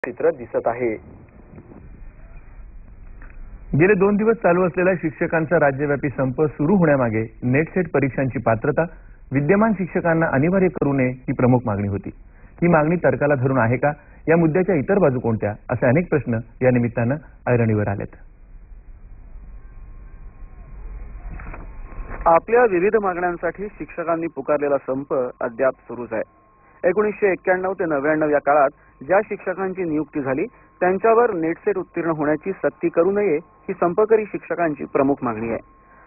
चित्र दिसत आहे। गेले 2 दिवस चालू असलेला शिक्षकांचा राज्यव्यापी संप सुरू होण्यामागे नेट सेट परीक्षांची पात्रता विद्यमान शिक्षकांना अनिवार्य करू नये ही प्रमुख मागणी होती। ही मागणी तर्काला धरून आहे का? या मुद्द्याच्या इतर बाजू कोणत्या? असे अनेक प्रश्न या निमित्तानं ऐरणीवर आलेत। आपल्या विविध मागण्यांसाठी शिक्षकांनी पुकारलेला संप अद्याप सुरूच आहे। 1991 ते 99 या काळात ज्या शिक्षकांची नियुक्ती झाली त्यांच्यावर नेट सेट उत्तीर्ण होण्याची सक्ती करू नये ही संपकरी शिक्षकांची प्रमुख मागणी आहे।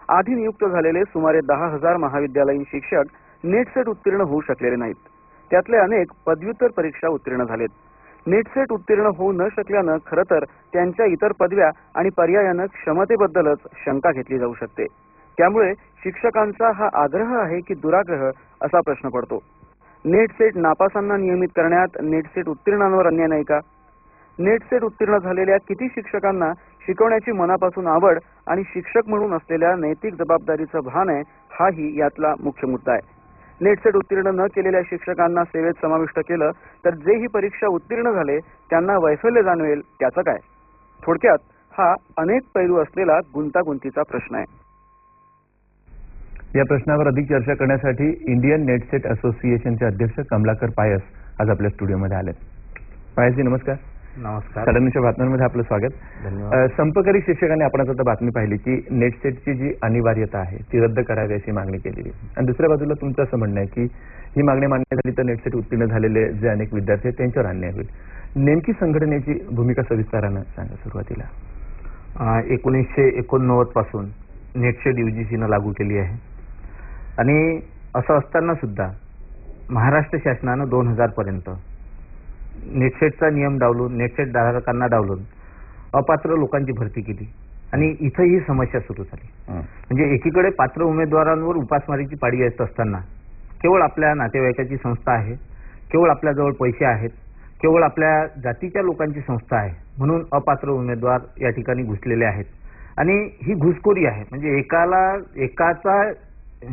आधी नियुक्त झालेले सुमारे 10,000 महाविद्यालयीन शिक्षक नेट सेट उत्तीर्ण होऊ शकलेले नाहीत। त्यातले अनेक पदव्युत्तर परीक्षा उत्तीर्ण झालेत। नेट सेट उत्तीर्ण होऊ न शकल्यानं खरं तर त्यांच्या इतर पदव्या आणि पर्यायानं क्षमतेबद्दलच शंका घेतली जाऊ शकते। त्यामुळे शिक्षकांचा हा आग्रह आहे की दुराग्रह असा प्रश्न पडतो। नेट सेट नापासांना नियमित करण्यात नेट सेट उत्तीर्णांवर अन्याय नाही का? नेट सेट उत्तीर्ण झालेल्या किती शिक्षकांना शिकवण्याची मनापासून आवड आणि शिक्षक म्हणून असलेल्या नैतिक जबाबदारीचं भान आहे, हाही यातला मुख्य मुद्दा आहे। नेट सेट उत्तीर्ण न केलेल्या शिक्षकांना सेवेत समाविष्ट केलं तर जे ही परीक्षा उत्तीर्ण झाले त्यांना वैफल्य जाणवेल त्याचं काय? थोडक्यात हा अनेक पैलू असलेला गुंतागुंतीचा प्रश्न आहे। या प्रश्नावर अधिक चर्चा करण्यासाठी इंडियन नेट सेट असोसिएशनचे अध्यक्ष कमलाकर पायस आज आपल्या स्टुडिओमध्ये आलेत। पायसजी नमस्कार। नमस्कार। सडनच्या बातम्यांमध्ये आपलं स्वागत। धन्यवाद। संपकरी शिक्षकांनी आपण आता बातमी पाहिली की नेट सेटची जी अनिवार्यता आहे ती रद्द करावी अशी मागणी केलेली आहे आणि दुसऱ्या बाजूला तुमचं असं म्हणणं आहे की ही मागणी मान्य झाली तर नेट सेट उत्तीर्ण झालेले जे अनेक विद्यार्थी आहेत त्यांच्यावर अन्याय होईल। नेमकी संघटनेची भूमिका सविस्तारानं सांगा सुरुवातीला। 1989 पासून नेट सेट UGCनं लागू केली आहे आणि असं असताना सुद्धा महाराष्ट्र शासनानं 2000 पर्यंत नेट सेटचा नियम डावलून नेट सेट धारकांना डावलून अपात्र लोकांची भरती केली आणि इथं ही समस्या सुरू झाली। म्हणजे एकीकडे पात्र उमेदवारांवर उपासमारीची पाळी येत असताना केवळ आपल्या नातेवाईकाची संस्था आहे, केवळ आपल्याजवळ पैसे आहेत, केवळ आपल्या जातीच्या लोकांची संस्था आहे म्हणून अपात्र उमेदवार या ठिकाणी घुसलेले आहेत आणि ही घुसखोरी आहे। म्हणजे एकाचा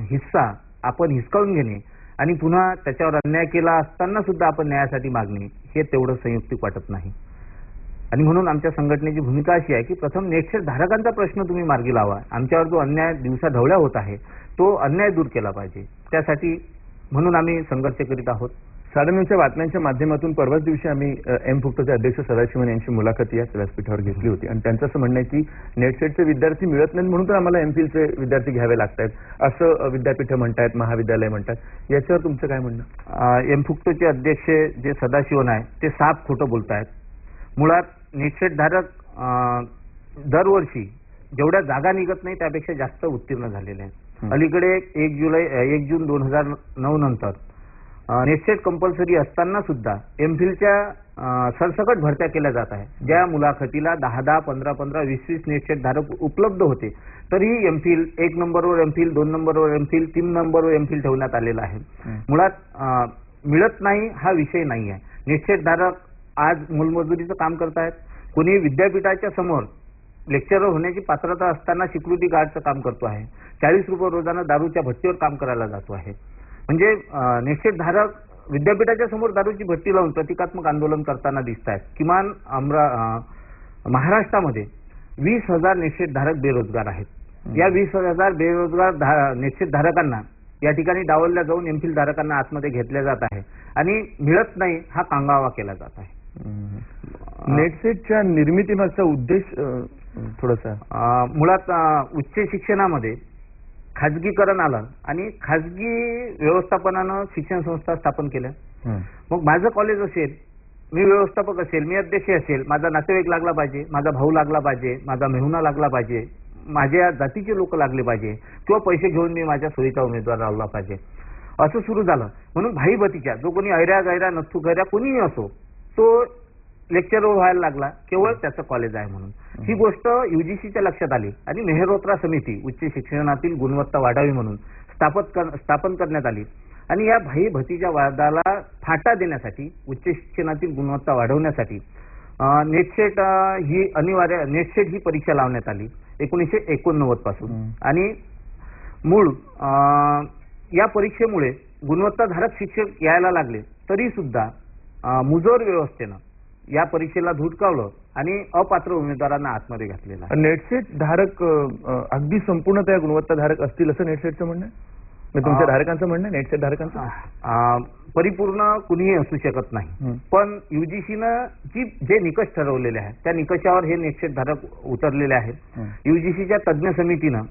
हिस्सा आपण हिसकावून घेणे आणि पुन्हा त्याच्यावर अन्याय केला असताना सुद्धा आपण न्यायासाठी मागणे हे तेवढं संयुक्तिक वाटत नाही आणि म्हणून आमच्या संघटनेची भूमिका अशी आहे की प्रथम नेट सेट धारकांचा प्रश्न तुम्ही मार्गी लावा। आमच्यावर जो अन्याय दिवसाढवळ्या होत आहे तो अन्याय दूर केला पाहिजे, त्यासाठी म्हणून आम्ही संघर्ष करीत आहोत। साडेनऊच्या बातम्यांच्या माध्यमातून परवाच दिवशी आम्ही फुक्टोचे अध्यक्ष सदाशिवन यांची मुलाखत या व्यासपीठावर घेतली होती आणि त्यांचं असं म्हणणं आहे की नेट सेटचे विद्यार्थी मिळत नाहीत म्हणून तर आम्हाला एमफिलचे विद्यार्थी घ्यावे लागतात असं विद्यापीठ म्हणतात, महाविद्यालय म्हणतात। याच्यावर तुमचं काय म्हणणं? फुक्टोचे अध्यक्ष जे सदाशिवन आहे ते साफ खोटं बोलतायत। मुळात नेट सेट धारक दरवर्षी जेवढ्या जागा निघत नाही त्यापेक्षा जास्त उत्तीर्ण झालेले आहेत। अलीकडे 1 जून 2009 नंतर नेट सेट कंपल्सरी असताना सुद्धा एमफिलच्या सरसकट भरत्या केल्या जात आहे। ज्या मुलाखतीला 10, 15, 20 नेट सेट धारक उपलब्ध होते तरीही एमफिल 1 नंबरवर एमफिल, 2 नंबरवर एमफिल, 3 नंबरवर एमफिल ठेवण्यात आलेला आहे। मुळात मिळत नाही हा विषय नाही आहे। नेट सेट धारक आज मोलमजुरीचं काम करतायत, कोणी विद्यापीठाच्या समोर लेक्चरर होण्याची पात्रता असताना सिक्युरिटी गार्डचं काम करतो आहे, 40 रुपये रोजानं दारूच्या भट्टीवर काम करायला जातो आहे। म्हणजे नेट सेट धारक विद्यापीठाच्या समोर दारूची भट्टी लावून प्रतिकात्मक आंदोलन करताना दिसत आहेत। किमान महाराष्ट्रामध्ये 20,000 नेट सेट धारक बेरोजगार आहेत। या 20,000 बेरोजगार नेट सेट धारकांना या ठिकाणी डावलल्या जाऊन एमफिल धारकांना आतमध्ये घेतल्या जात आहे आणि मिळत नाही हा कांगावा केला जात आहे। नेट सेटच्या निर्मितीमागचा उद्देश थोडासा मुळात उच्च शिक्षणामध्ये खाजगीकरण आलं आणि खाजगी व्यवस्थापनानं शिक्षण संस्था स्थापन केल्या। मग माझं कॉलेज असेल, मी व्यवस्थापक असेल, मी अध्यक्ष असेल, माझा नातेवाईक लागला पाहिजे, माझा भाऊ लागला पाहिजे, माझा मेहुणा लागला पाहिजे, माझ्या जातीचे लोक लागले पाहिजे किंवा पैसे घेऊन मी माझ्या सोयीचा उमेदवार लावला पाहिजे असं सुरू झालं। म्हणून भाई भतीच्या जो कोणी ऐऱ्या गैऱ्या नथू गैऱ्या कोणीही असो तो लेक्चर व्हायला लागला केवळ त्याचं कॉलेज आहे म्हणून। ही गोष्ट UGCच्या लक्षात आली आणि मेहरोत्रा समिती उच्च शिक्षणातील गुणवत्ता वाढावी म्हणून स्थापन करण्यात आली आणि या भाई भतीच्या वादाला फाटा देण्यासाठी उच्च शिक्षणातील गुणवत्ता वाढवण्यासाठी नेट सेट ही परीक्षा लावण्यात आली 1989 पासून आणि मूळ या परीक्षेमुळे गुणवत्ताधारक शिक्षक यायला लागले तरी सुद्धा मुजोर व्यवस्थेनं या परीक्षेला धुडकावलं आणि अपात्र उमेदवारांना आतमध्ये घातलेलं आहे. नेटसेट धारक अगदी संपूर्ण त्या गुणवत्ताधारक असतील असं नेटसेटचं म्हणणं आहे? म्हणजे तुमच्या धारकांचं म्हणणं आहे, नेटसेट धारकांचं? परिपूर्ण कुणीही असू शकत नाही, पण युजीसीनं जे निकष ठरवलेले आहेत त्या निकषावर हे नेटसेट धारक उतरलेले आहेत. युजीसीच्या तज्ज्ञ समितीनं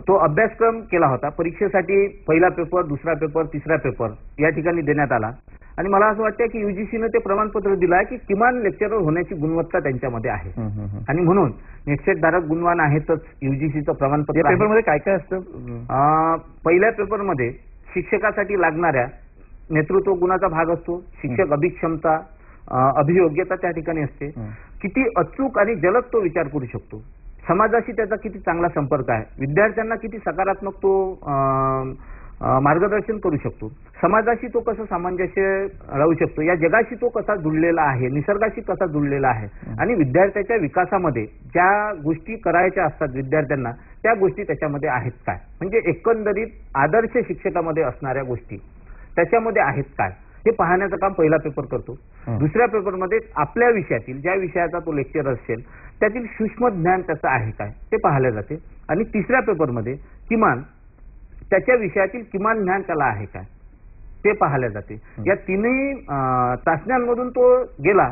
तो अभ्यासक्रम केला होता. परीक्षेसाठी पहिला पेपर, दुसरा पेपर, तिसरा पेपर या ठिकाणी देण्यात आला आणि मला असं वाटतं की युजीसीनं ते प्रमाणपत्र दिलं आहे की किमान लेक्चरर होण्याची गुणवत्ता त्यांच्यामध्ये आहे आणि म्हणून नेटसेट धारक गुणवान आहेतच. युजीसीचं प्रमाणपत्र. या पेपरमध्ये काय काय असतं? पहिल्या पेपरमध्ये शिक्षकासाठी लागणाऱ्या नेतृत्व गुणाचा भाग असतो. शिक्षक अभिक्षमता, अभियोग्यता त्या ठिकाणी असते. किती अचूक आणि जलद तो विचार करू शकतो, समाजाशी त्याचा किती चांगला संपर्क आहे, विद्यार्थ्यांना किती सकारात्मक तो मार्गदर्शन करू शकतो, समाजाशी तो कसं सामंजस्य राहू शकतो, या जगाशी तो कसा जुळलेला आहे, निसर्गाशी कसा जुळलेला आहे आणि विद्यार्थ्याच्या विकासामध्ये ज्या गोष्टी करायच्या असतात विद्यार्थ्यांना त्या गोष्टी त्याच्यामध्ये आहेत काय, म्हणजे एकंदरीत आदर्श शिक्षकामध्ये असणाऱ्या गोष्टी त्याच्यामध्ये आहेत काय, हे पाहण्याचं काम पहिला पेपर करतो. दुसऱ्या पेपरमध्ये आपल्या विषयातील ज्या विषयाचा तो लेक्चर असेल त्यातील सूक्ष्म ज्ञान त्याचं आहे काय ते पाहिले जाते आणि तिसऱ्या पेपरमध्ये किमान त्याच्या विषयातील किमान ज्ञान त्याला आहे काय ते पाहिले जाते. या तिन्ही चाचण्यांमधून तो गेला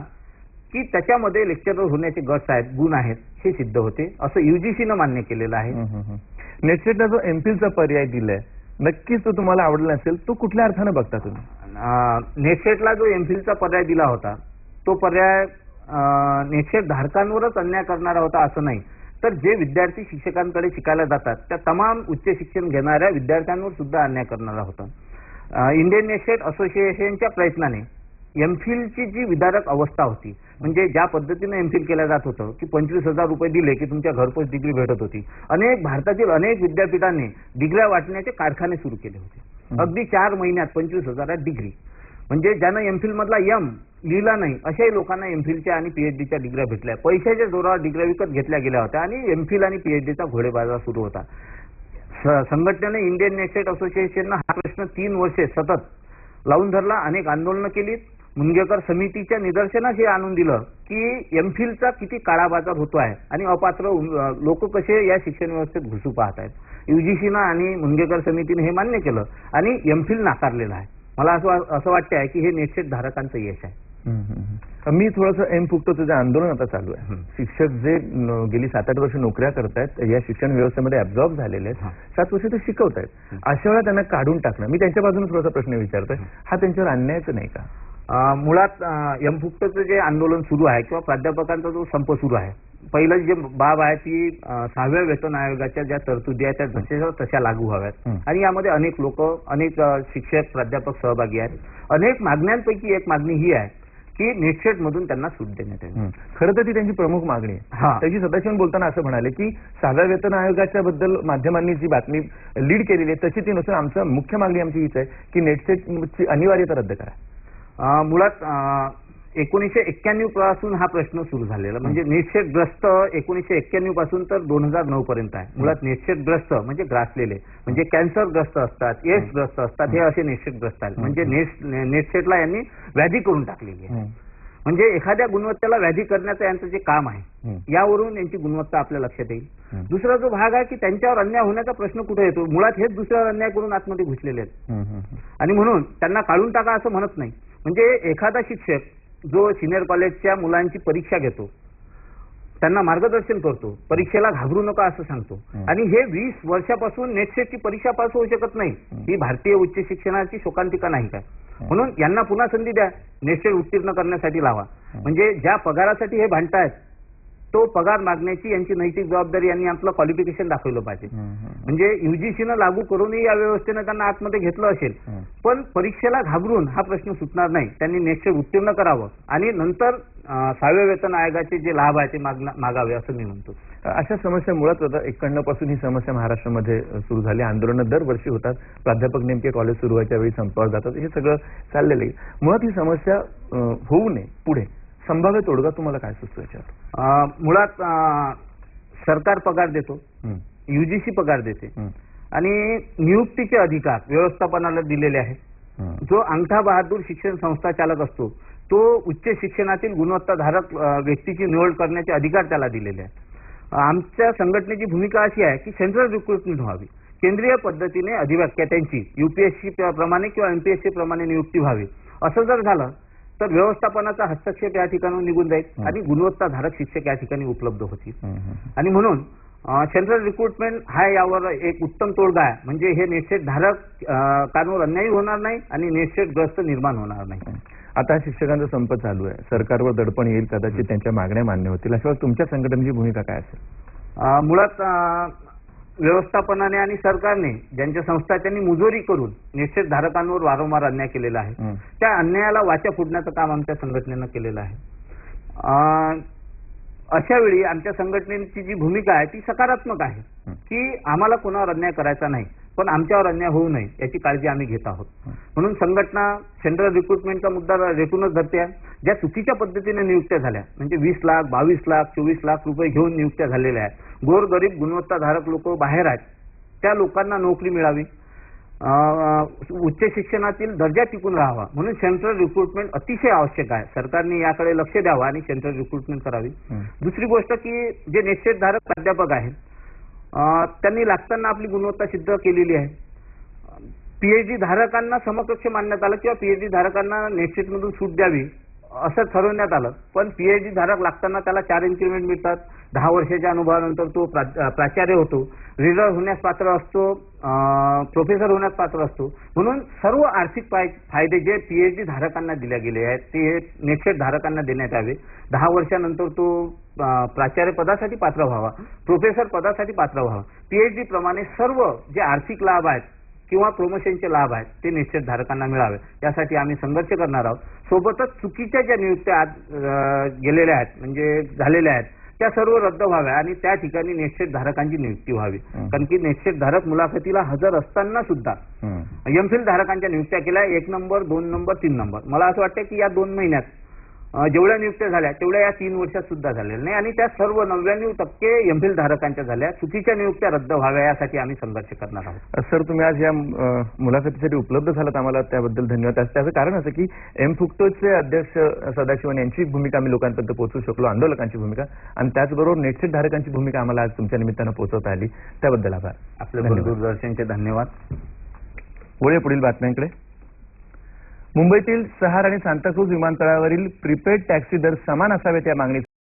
की त्याच्यामध्ये लेक्चरर होण्याचे गट्स आहेत, गुण आहेत हे सिद्ध होते असं युजीसीनं मान्य केलेलं आहे. नेटसेटला जो एमफिलचा पर्याय दिलाय नक्कीच तो तुम्हाला आवडला नसेल, तो कुठल्या अर्थाने बघता तुम्ही? नेटसेटला जो एमफिलचा पर्याय दिला होता तो पर्याय नेटसेट धारकांवरच अन्याय करणारा होता असं नाही, तर जे विद्यार्थी शिक्षकांकडे शिकायला जातात त्या तमाम उच्च शिक्षण घेणाऱ्या विद्यार्थ्यांवर सुद्धा अन्याय करणारा होता. इंडियन नेटसेट असोसिएशनच्या प्रयत्नाने एमफिलची जी विदारक अवस्था होती, म्हणजे ज्या पद्धतीने एमफिल केलं जात होतं की 25,000 रुपये दिले की तुमच्या घरपोच डिग्री भेटत होती, भारतातील अनेक विद्यापीठांनी डिग्र्या वाटण्याचे कारखाने सुरू केले होते. अगदी 4 महिन्यात 25,000 डिग्री, म्हणजे ज्यानं एमफिल मधला एम लिहिला नाही अशाही लोकांना एमफिलच्या आणि पीएचडीच्या डिग्र्या भेटल्या. पैशाच्या जोरावर डिग्र्या विकत घेतल्या गेल्या होत्या आणि एमफिल आणि पीएचडीचा घोडेबाजार सुरू होता. संघटनेने इंडियन नेटसेट असोसिएशननं हा प्रश्न 3 वर्षे सतत लावून धरला, अनेक आंदोलनं केली. मुनगेकर समितीच्या निदर्शनास हे आणून दिलं की एमफिलचा किती काळाबाजार होतो आहे आणि अपात्र लोक कसे या शिक्षण व्यवस्थेत घुसू पाहत आहेत. युजीसीनं आणि मुनगेकर समितीने हे मान्य केलं आणि एमफिल नाकारलेलं आहे. मला असं वाटतं आहे की हे नेटसेट धारकांचं यश आहे. मी थोडंसं एम फुकटोचं जे आंदोलन आता चालू आहे, शिक्षक जे गेली 7-8 वर्ष नोकऱ्या करतायत, या शिक्षण व्यवस्थेमध्ये ऍब्झॉर्ब झालेले आहेत, 7 वर्ष ते शिकवतायत, अशा वेळेला त्यांना काढून टाकणं, मी त्यांच्या बाजूने थोडासा प्रश्न विचारतोय, हा त्यांच्यावर अन्यायच नाही का? मुळात एम फुकटोचं जे आंदोलन सुरू आहे किंवा प्राध्यापकांचा जो संप सुरू आहे, पहिलं जे बाब आहे ती 6व्या वेतन आयोगाच्या ज्या तरतुदी आहेत त्या जशाच्या तशा लागू व्हाव्यात आणि यामध्ये अनेक लोक, अनेक शिक्षक, प्राध्यापक सहभागी आहेत. अनेक मागण्यांपैकी एक मागणी ही आहे की नेटसेट मधून त्यांना सूट देण्यात यावी. खरं तर ती त्यांची प्रमुख मागणी आहे. त्याची सदाशिवन बोलताना असं म्हणाले की 6व्या वेतन आयोगाच्या बद्दल माध्यमांनी जी बातमी लीड केलेली आहे तशी ती नसून आमचं मुख्य मागणी आमची हीच आहे की नेटसेटची अनिवार्यता रद्द करा. मुळात 1991 पासून हा प्रश्न सुरू झालेला, म्हणजे नेटसेट ग्रस्त 1991 पासून तर 2009 पर्यंत आहे. मुळात नेटसेट ग्रस्त म्हणजे ग्रासलेले, म्हणजे कॅन्सर ग्रस्त असतात, एड्स ग्रस्त असतात, हे असे नेटसेट ग्रस्त आहेत. म्हणजे नेटसेटला यांनी व्याधी करून टाकलेली आहे. म्हणजे एखाद्या गुणवत्तेला व्याधी करण्याचं यांचं जे काम आहे यावरून यांची गुणवत्ता आपल्या लक्षात येईल. दुसरा जो भाग आहे की त्यांच्यावर अन्याय होण्याचा प्रश्न कुठे येतो, मुळात हेच दुसऱ्यावर अन्याय करून आतमध्ये घुसलेले आहेत आणि म्हणून त्यांना काढून टाका असं म्हणत नाही. म्हणजे एखादा शिक्षक जो सिनियर कॉलेजच्या मुलांची परीक्षा घेतो, त्यांना मार्गदर्शन करतो, परीक्षेला घाबरू नका असं सांगतो आणि हे 20 वर्षापासून नेटसेटची परीक्षा पास होऊ शकत नाही, ही भारतीय उच्च शिक्षणाची शोकांतिका नाही काय. म्हणून यांना पुन्हा संधी द्या, नेटसेट उत्तीर्ण करण्यासाठी लावा. म्हणजे ज्या पगारासाठी हे भांडतायत तो पगार मागण्याची यांची नैतिक जबाबदारी, यांनी आपलं क्वालिफिकेशन दाखवलं पाहिजे. म्हणजे युजीसीनं लागू करूनही या व्यवस्थेनं त्यांना आतमध्ये घेतलं असेल, पण परीक्षेला घाबरून हा प्रश्न सुटणार नाही. त्यांनी नेटसेट उत्तीर्ण करावं आणि नंतर 6व्या वेतन आयोगाचे जे लाभ आहे ते मागावे असं मी म्हणतो. अशा समस्या मुळात होतात. 91 पासून ही समस्या महाराष्ट्रामध्ये सुरू झाली. आंदोलनं दरवर्षी होतात. प्राध्यापक नेमके कॉलेज सुरू व्हायच्या वेळी संपावर जातात. हे सगळं चाललेलं आहे. मुळात ही समस्या होऊ नये पुढे संभाव्य तोडगा तुम्हाला काय सुचतो याच्यावर? मुळात सरकार पगार देतो, युजीसी पगार देते आणि नियुक्तीचे अधिकार व्यवस्थापनाला दिलेले आहेत. जो अंगठा बहादूर शिक्षण संस्था चालक असतो तो उच्च शिक्षणातील गुणवत्ताधारक व्यक्तीची निवड करण्याचे अधिकार त्याला दिलेले आहे. आमच्या संघटनेची भूमिका अशी आहे की सेंट्रल रिक्रुटमेंट व्हावी, केंद्रीय पद्धतीने अधिव्याख्यात्यांची UPSC प्रमाणे किंवा MPSC प्रमाणे नियुक्ती व्हावी. असं जर झालं तर व्यवस्थापनाचा हस्तक्षेप या ठिकाणी निघून जाईल आणि गुणवत्ताधारक शिक्षक या ठिकाणी उपलब्ध होतील. आणि म्हणून सेंट्रल रिक्रुटमेंट हा यावर एक उत्तम तोडगा आहे. म्हणजे हे नेटसेट धारक कानूर अन्यायी होणार नाही आणि नेटसेट ग्रस्त निर्माण होणार नाही. आता शिक्षकांचा संप चालू आहे, सरकारवर दडपण येईल, कदाचित त्यांच्या मागण्या मान्य होतील, अशा वेळेस तुमच्या संघटनेची भूमिका काय असेल? मुळात व्यवस्थापनाने आणि सरकारने ज्यांच्या संस्था त्यांनी मुजोरी करून नेटसेट धारकांवर वारंवार अन्याय केलेला आहे, त्या अन्यायाला वाचा फोडण्याचं काम आमच्या संघटनेनं केलेलं आहे. अशा वेळी आमच्या संघटनेची जी भूमिका आहे ती सकारात्मक आहे की आम्हाला कोणावर अन्याय करायचा नाही, पण आमच्यावर अन्याय होऊ नये याची काळजी आम्ही घेत आहोत. म्हणून संघटना सेंट्रल रिक्रुटमेंटचा मुद्दा रेटूनच धरते आहे. ज्या चुकीच्या पद्धतीने नियुक्त्या झाल्या, म्हणजे 20 लाख 22 लाख 24 लाख रुपये घेऊन नियुक्त्या झालेल्या आहेत, गोरगरीब गुणवत्ताधारक लोक बाहेर आहेत, त्या लोकांना नोकरी मिळावी, उच्च शिक्षणातील दर्जा टिकून राहावा, म्हणून सेंट्रल रिक्रुटमेंट अतिशय आवश्यक आहे. सरकारने याकडे लक्ष द्यावं आणि सेंट्रल रिक्रुटमेंट करावी. दुसरी गोष्ट की जे नेटसेट धारक प्राध्यापक आहेत त्यांनी लागताना आपली गुणवत्ता सिद्ध केलेली आहे. PhD धारकांना समकक्ष मानण्यात आलं किंवा PhD धारकांना नेटसेट मधून सूट द्यावी असं ठरवण्यात आलं, पण PhD धारक लागताना त्याला 4 इन्क्रिमेंट मिळतात. 10 वर्षाच्या अनुभवानंतर तो प्राचार्य होतो, रीडर होण्यास पात्र असतो, प्रोफेसर होण्यास पात्र असतो. म्हणून सर्व आर्थिक फायदे जे PhD धारकांना दिले गेले आहेत ते नेटसेट धारकांना देण्यात यावे. 10 वर्षानंतर तो प्राचार्य पदासाठी पात्र व्हावा, प्रोफेसर पदासाठी पात्र व्हावा. PhD प्रमाणे सर्व जे आर्थिक लाभ आहेत किंवा प्रमोशनचे लाभ आहेत ते नेटसेट धारकांना मिळावे, यासाठी आम्ही संघर्ष करणार आहोत. सोबतच चुकीच्या ज्या नियुक्त्या गेलेल्या आहेत म्हणजे झालेल्या आहेत त्या सर्व रद्द व्हाव्या आणि त्या ठिकाणी नेटसेट धारकांची नियुक्ती व्हावी. कारण की नेटसेट धारक मुलाखतीला हजर असताना सुद्धा MPhil धारकांच्या नियुक्त्या केल्या 1 नंबर 2 नंबर 3 नंबर. मला असं वाटतं की या 2 महिन्यात जेवढ्या नियुक्त्या झाल्या तेवढ्या या 3 वर्षात सुद्धा झालेल्या नाही आणि त्या सर्व 99% MPhil धारकांच्या झाल्या. चुकीच्या नियुक्त्या रद्द व्हाव्या यासाठी आम्ही संघर्ष करणार आहोत. सर, तुम्ही आज या मुलाखतीसाठी उपलब्ध झालात, आम्हाला त्याबद्दल धन्यवाद. त्याचं कारण असं की एमफुक्टोचे अध्यक्ष सदाशिवन यांची भूमिका आम्ही लोकांपर्यंत पोहोचू शकलो, आंदोलकांची भूमिका, आणि त्याचबरोबर नेटसेट धारकांची भूमिका आम्हाला आज तुमच्या निमित्तानं पोहोचवता आली, त्याबद्दल आभार. आपल्या दूरदर्शनचे धन्यवाद. वळूया पुढील बातम्यांकडे. मुंबईतील शहार आणि सांताक्रूझ विमानतळावरील प्रीपेड टॅक्सी दर समान असावेत या मागणी